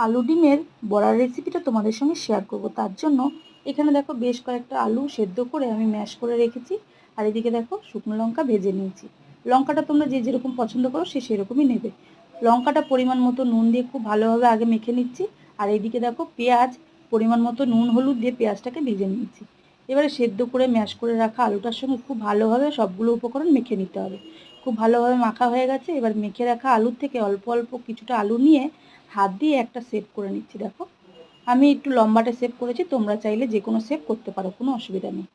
আলু ডিমের বড়ার রেসিপিটা তোমাদের সঙ্গে শেয়ার করব। তার জন্য এখানে দেখো বেশ কয়েকটা আলু সেদ্ধ করে আমি ম্যাশ করে রেখেছি, আর এদিকে দেখো শুকনো লঙ্কা ভেজে নিয়েছি। লঙ্কাটা তোমরা যে যেরকম পছন্দ করো সে সেরকমই নেবে। লঙ্কাটা পরিমাণ মতো নুন দিয়ে খুব ভালোভাবে আগে মেখে নিচ্ছি, আর এইদিকে দেখো পেঁয়াজ পরিমাণ মতো নুন হলুদ দিয়ে পেঁয়াজটাকে ভেজে নিয়েছি। এবারে সেদ্ধ করে ম্যাশ করে রাখা আলুটার সঙ্গে খুব ভালোভাবে সবগুলো উপকরণ মেখে নিতে হবে। খুব ভালোভাবে মাখা হয়ে গেছে। এবার মেখে রাখা আলুর থেকে অল্প অল্প কিছুটা আলু নিয়ে হাত দিয়ে একটা শেপ করে নিচ্ছি। দেখো আমি একটু লম্বাটে শেপ করেছি, তোমরা চাইলে যে কোনো শেপ করতে পারো, কোনো অসুবিধা নেই।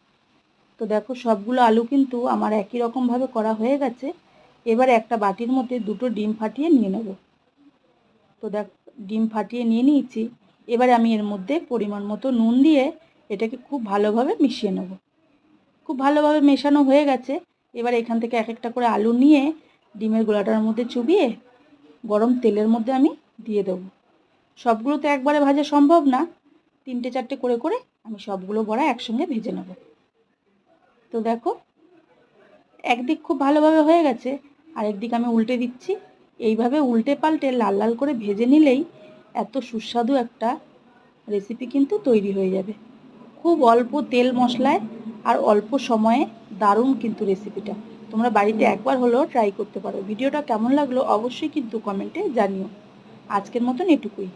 তো দেখো সবগুলো আলু কিন্তু আমার একই রকমভাবে করা হয়ে গেছে। এবারে একটা বাটির মধ্যে দুটো ডিম ফাটিয়ে নিয়ে নেব। তো দেখ ডিম ফাটিয়ে নিয়ে নিয়েছি। এবারে আমি এর মধ্যে পরিমাণ মতো নুন দিয়ে এটাকে খুব ভালোভাবে মিশিয়ে নেব। খুব ভালোভাবে মেশানো হয়ে গেছে। এবার এখান থেকে এক একটা করে আলু নিয়ে ডিমের গোলাটার মধ্যে চুবিয়ে গরম তেলের মধ্যে আমি দিয়ে দেবো। সবগুলো তো একবারে ভাজা সম্ভব না, তিনটে চারটে করে করে আমি সবগুলো বড়া একসঙ্গে ভেজে নেব। তো দেখো একদিক খুব ভালোভাবে হয়ে গেছে, আরেকদিক আমি উল্টে দিচ্ছি। এইভাবে উল্টে পাল্টে লাল লাল করে ভেজে নিলেই এত সুস্বাদু একটা রেসিপি কিন্তু তৈরি হয়ে যাবে। খুব অল্প তেল মশলায় আর অল্প সময়ে দারুণ কিন্তু রেসিপিটা। তোমরা বাড়িতে একবার হলেও ট্রাই করতে পারো। ভিডিওটা কেমন লাগলো অবশ্যই কিন্তু কমেন্টে জানিও। আজকের মতন এটুকুই।